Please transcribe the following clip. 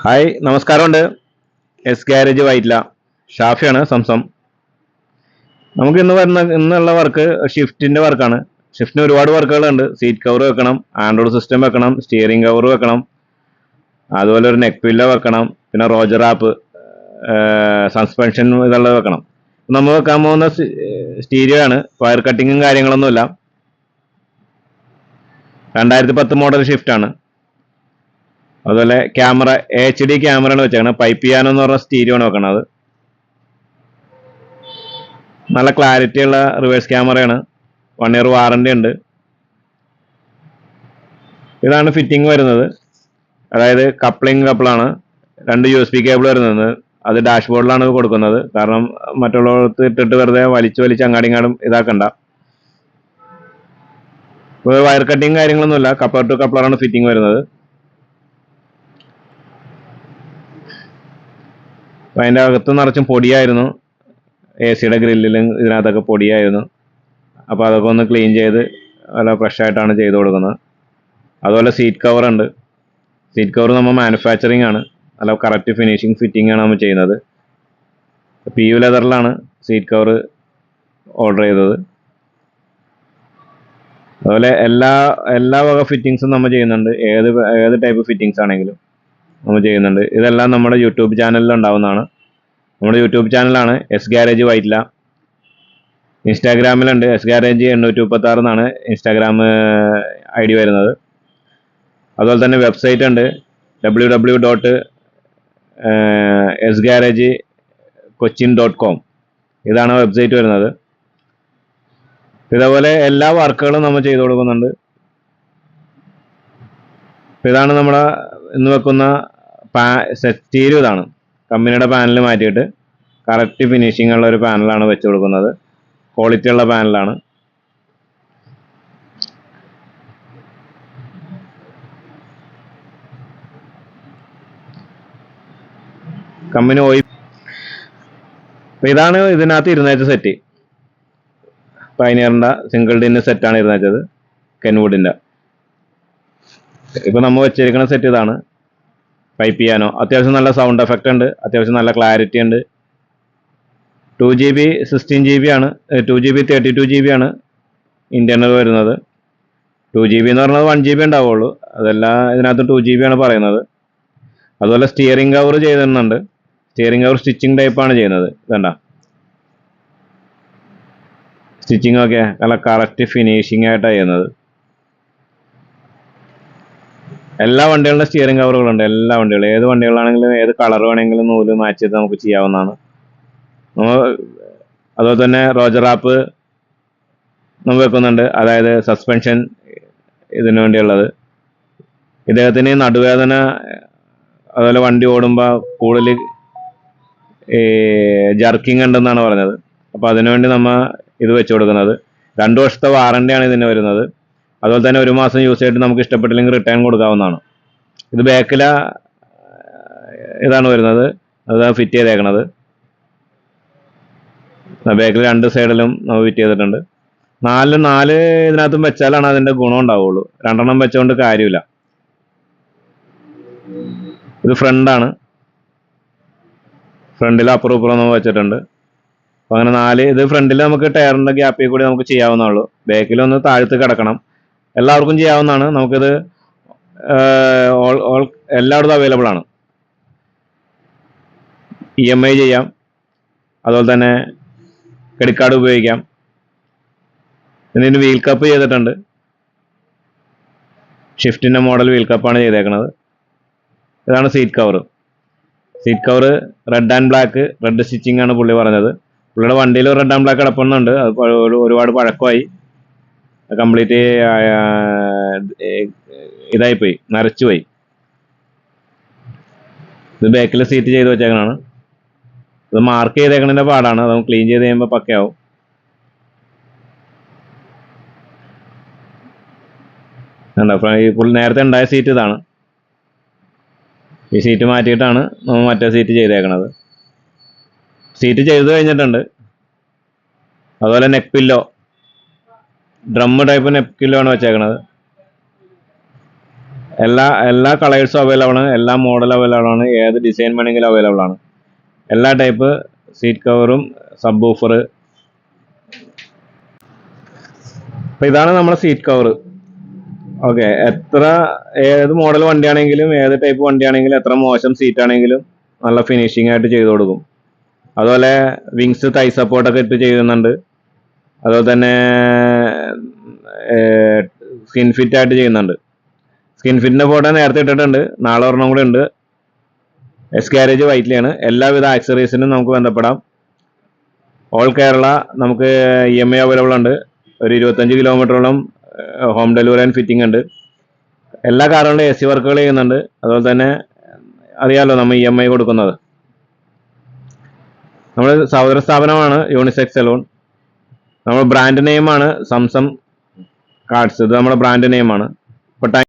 Hi നമസ്കാരമുണ്ട്. S garage Vyttila ഷാഫിയാണ് സംസം. നമുക്ക് ഇന്നുള്ള വർക്ക് ഷിഫ്റ്റിന്റെ വർക്കാണ്. ഷിഫ്റ്റിന് ഒരുപാട് വർക്കുകളുണ്ട്. സീറ്റ് കവർ വെക്കണം, ആൻഡ്രോയിഡ് സിസ്റ്റം വെക്കണം, സ്റ്റിയറിംഗ് കവർ വെക്കണം, അതുപോലെ ഒരു നെക്ക് പില്ലോ വെക്കണം, പിന്നെ റോജർ ആപ്പ്, സസ്പെൻഷൻ ഇതുള്ളത് വെക്കണം. നമ്മൾ വെക്കാൻ പോകുന്ന സ്റ്റീരിയോ ആണ്. വയർ കട്ടിങ്ങും കാര്യങ്ങളൊന്നുമില്ല. 2010 മോഡൽ ഷിഫ്റ്റ് ആണ്. അതുപോലെ ക്യാമറ HD ക്യാമറയാണ് വെച്ചേക്കണം. പൈപ്പ് പിയാനോ എന്ന് പറഞ്ഞ സ്റ്റീരിയോ ആണ് വെക്കണത്. നല്ല ക്ലാരിറ്റി ഉള്ള റിവേഴ്സ് ക്യാമറയാണ്. 1 ഇയർ വാറണ്ടി ഉണ്ട്. ഇതാണ് ഫിറ്റിംഗ് വരുന്നത്. അതായത് കപ്പിളാണ്. 2 USB കേബിൾ വരുന്നത്. അത് ഡാഷ്ബോർഡിലാണ് കൊടുക്കുന്നത്. കാരണം മറ്റുള്ളവർക്ക് ഇട്ടിട്ട് വെറുതെ വലിച്ച് അങ്ങാടിങ്ങാടും ഇതാക്കണ്ട. വയർ കട്ടിങ് കാര്യങ്ങളൊന്നുമില്ല. കപ്ലർ ടു കപ്ലറാണ് ഫിറ്റിംഗ് വരുന്നത്. അപ്പം അതിൻ്റെ അകത്ത് നിറച്ചും പൊടിയായിരുന്നു. AC-യുടെ ഗ്രില്ലിലും ഇതിനകത്തൊക്കെ പൊടിയായിരുന്നു. അപ്പോൾ അതൊക്കെ ഒന്ന് ക്ലീൻ ചെയ്ത് നല്ല ഫ്രഷായിട്ടാണ് ചെയ്ത് കൊടുക്കുന്നത്. അതുപോലെ സീറ്റ് കവർ ഉണ്ട്. സീറ്റ് കവർ നമ്മൾ മാനുഫാക്ചറിങ് ആണ്. നല്ല കറക്റ്റ് ഫിനിഷിങ് ഫിറ്റിംഗ് ആണ് നമ്മൾ ചെയ്യുന്നത്. PU ലെതറിലാണ് സീറ്റ് കവർ ഓർഡർ ചെയ്തത്. അതുപോലെ എല്ലാ വക ഫിറ്റിങ്സും നമ്മൾ ചെയ്യുന്നുണ്ട്. ഏത് ടൈപ്പ് ഫിറ്റിങ്സ് ആണെങ്കിലും നമ്മൾ ചെയ്യുന്നുണ്ട്. ഇതെല്ലാം നമ്മുടെ യൂട്യൂബ് ചാനലിൽ ഉണ്ടാവുന്നതാണ്. നമ്മുടെ യൂട്യൂബ് ചാനലാണ് എസ് ഗാരേജ് വൈറ്റില. ഇൻസ്റ്റാഗ്രാമിലുണ്ട് എസ് ഗാരേജ് 836 എന്നാണ് ഇൻസ്റ്റാഗ്രാം ID വരുന്നത്. അതുപോലെ തന്നെ വെബ്സൈറ്റ് ഉണ്ട് www.sgaragecochin.com. ഇതാണ് വെബ്സൈറ്റ് വരുന്നത്. ഇതേപോലെ എല്ലാ വർക്കുകളും നമ്മൾ ചെയ്തു കൊടുക്കുന്നുണ്ട്. ഇതാണ് നമ്മുടെ ഇന്ന് വെക്കുന്ന സ്റ്റീരിയോ. ഇതാണ് കമ്പനിയുടെ പാനൽ മാറ്റിയിട്ട് കറക്റ്റ് ഫിനിഷിംഗ് ഉള്ള ഒരു പാനലാണ് വെച്ച് കൊടുക്കുന്നത്. ക്വാളിറ്റി ഉള്ള പാനലാണ്. കമ്പനി ഇതാണ് ഇതിനകത്ത് ഇരുന്നേച്ച സെറ്റ്. പൈനിയറിന്റെ സിംഗിൾ ഡിന് സെറ്റാണ് ഇരുന്നേച്ചത്, കെൻവുഡിന്റെ. ഇപ്പൊ നമ്മൾ വെച്ചിരിക്കുന്ന സെറ്റ് ഇതാണ്. പൈപ്പ് പിയാനോ അത്യാവശ്യം നല്ല സൗണ്ട് എഫക്റ്റ് ഉണ്ട്. അത്യാവശ്യം നല്ല ക്ലാരിറ്റി ഉണ്ട്. 2GB 16GB ആണ്. 2GB 32GB ആണ് ഇന്റർണൽ വരുന്നത്. 2GB എന്ന് പറഞ്ഞത് 1GB ഉണ്ടാവുള്ളൂ. അതെല്ലാം ഇതിനകത്ത് 2GB ആണ് പറയുന്നത്. അതുപോലെ സ്റ്റിയറിംഗ് കവർ ചെയ്തിരുന്നുണ്ട്. സ്റ്റിയറിംഗ് കവർ സ്റ്റിച്ചിങ് ടൈപ്പാണ് ചെയ്യുന്നത്. ഇതണ്ട സ്റ്റിച്ചിങ് ഒക്കെ നല്ല കറക്റ്റ് ഫിനിഷിംഗ് ആയിട്ടാണ് ചെയ്യുന്നത്. എല്ലാ വണ്ടികളുടെ സ്റ്റിയറിംഗ് കവറുകളുണ്ട്. എല്ലാ വണ്ടികളും, ഏത് വണ്ടികളാണെങ്കിലും ഏത് കളർ വേണമെങ്കിലും നൂല് മാച്ച് ചെയ്ത് നമുക്ക് ചെയ്യാവുന്നതാണ്. അതുപോലെ തന്നെ റോജർ ആപ്പ് നമ്മൾ വെക്കുന്നുണ്ട്. അതായത് സസ്പെൻഷൻ ഇതിനു വേണ്ടിയുള്ളത്. ഇദ്ദേഹത്തിന് നടുവേദന, അതുപോലെ വണ്ടി ഓടുമ്പോൾ കൂടുതൽ ജർക്കിങ് ഉണ്ടെന്നാണ് പറഞ്ഞത്. അപ്പോൾ അതിനുവേണ്ടി നമ്മൾ ഇത് വെച്ച് കൊടുക്കുന്നത്. 2 വർഷത്തെ വാറണ്ടിയാണ് ഇതിന് വരുന്നത്. അതുപോലെ തന്നെ 1 മാസം യൂസ് ചെയ്തിട്ട് നമുക്ക് ഇഷ്ടപ്പെട്ടില്ലെങ്കിൽ റിട്ടേൺ കൊടുക്കാവുന്നതാണ്. ഇത് ബാക്കില ഇതാണ് വരുന്നത്. അതാണ് ഫിറ്റ് ചെയ്തേക്കണത്. ബാക്കിൽ 2 സൈഡിലും നമ്മൾ ഫിറ്റ് ചെയ്തിട്ടുണ്ട്. 4 ഇതിനകത്തും വെച്ചാലാണ് അതിന്റെ ഗുണം ഉണ്ടാവുള്ളൂ. 2 വെച്ചുകൊണ്ട് കാര്യമില്ല. ഇത് ഫ്രണ്ടാണ്. ഫ്രണ്ടിൽ അപ്പുറം ഇപ്പുറം നമ്മൾ വെച്ചിട്ടുണ്ട്. അപ്പൊ അങ്ങനെ 4 ഇത് ഫ്രണ്ടിൽ നമുക്ക് ടയറിന്റെ ഗ്യാപ്പിൽ കൂടി നമുക്ക് ചെയ്യാവുന്നതുള്ളൂ. ബാക്കിലൊന്ന് താഴത്ത് കിടക്കണം. എല്ലാവർക്കും ചെയ്യാവുന്നതാണ്. നമുക്കിത് എല്ലായിടത്തും അവൈലബിൾ ആണ്. EMI ചെയ്യാം. അതുപോലെ തന്നെ ക്രെഡിറ്റ് കാർഡ് ഉപയോഗിക്കാം. ഇതിന് വീൽ കപ്പ് ചെയ്തിട്ടുണ്ട്. ഷിഫ്റ്റിന്റെ മോഡൽ വീൽ കപ്പാണ് ചെയ്തേക്കുന്നത്. ഇതാണ് seat cover. Seat cover red and black, red stitching ആണ് പുള്ളി പറഞ്ഞത്. പുള്ളിയുടെ വണ്ടിയിൽ റെഡ് ആൻഡ് ബ്ലാക്ക് കിടപ്പുന്നുണ്ട്. അത് ഒരുപാട് പഴക്കമായി, കംപ്ലീറ്റ് ഇതായിപ്പോയി, നരച്ചുപോയി. ഇത് ബാക്കിൽ സീറ്റ് ചെയ്ത് വെച്ചേക്കണാണ്. ഇത് മാർക്ക് ചെയ്തേക്കണതിന്റെ പാടാണ്. അത് ക്ലീൻ ചെയ്ത് കഴിയുമ്പോൾ പക്കയാവും. ഈ പുള്ളി നേരത്തെ ഉണ്ടായ സീറ്റ് ഇതാണ്. ഈ സീറ്റ് മാറ്റിയിട്ടാണ് നമ്മൾ മറ്റേ സീറ്റ് ചെയ്തേക്കണത്. സീറ്റ് ചെയ്ത് കഴിഞ്ഞിട്ടുണ്ട്. അതുപോലെ neck pillow, drum type neck pillow ആണ് വെച്ചേക്കണത്. എല്ലാ കളേഴ്സും അവൈലബിൾ ആണ്, എല്ലാ മോഡലും അവൈലബിൾ ആണ്, ഏത് ഡിസൈൻ വേണമെങ്കിലും അവൈലബിൾ ആണ്. എല്ലാ ടൈപ്പ് സീറ്റ് കവറും സബ് വൂഫർ. അപ്പോൾ ഇതാണ് നമ്മുടെ സീറ്റ് കവർ. ഓക്കെ, ഏത് മോഡൽ വണ്ടിയാണെങ്കിലും ഏത് ടൈപ്പ് വണ്ടിയാണെങ്കിലും എത്ര മോശം സീറ്റ് ആണെങ്കിലും നല്ല ഫിനിഷിംഗ് ആയിട്ട് ചെയ്തു കൊടുക്കും. അതുപോലെ വിങ്സ് തൈ സപ്പോർട്ടൊക്കെ ഇട്ട് ചെയ്യുന്നുണ്ട്. അതുപോലെ തന്നെ സ്കിൻ ഫിറ്റ് ആയിട്ട് ചെയ്യുന്നുണ്ട്. സ്കിൻ ഫിറ്റിന്റെ ഫോട്ടോ നേരത്തെ ഇട്ടിട്ടുണ്ട്, നാളെ ഒരെണ്ണം കൂടെ ഉണ്ട്. ഗാരേജ് വൈറ്റിലാണ്. എല്ലാവിധ ആക്സറീസിനും നമുക്ക് ബന്ധപ്പെടാം. ഓൾ കേരള നമുക്ക് EMI അവൈലബിൾ ഉണ്ട്. ഒരു 25 കിലോമീറ്ററോളം ഹോം ഡെലിവറി ആൻഡ് ഫിറ്റിംഗ് ഉണ്ട്. എല്ലാ കാറുകളിലും AC വർക്കുകൾ ചെയ്യുന്നുണ്ട്. അതുപോലെ തന്നെ അറിയാലോ നമ്മൾ EMI കൊടുക്കുന്നത്. നമ്മൾ സഹോദര സ്ഥാപനമാണ് യൂണിസെക്സ് സലൂൺ. നമ്മുടെ ബ്രാൻഡ് നെയിമാണ് സംസം കാർഡ്സ്. ഇത് നമ്മുടെ ബ്രാൻഡ് നെയിമാണ്. അപ്പോൾ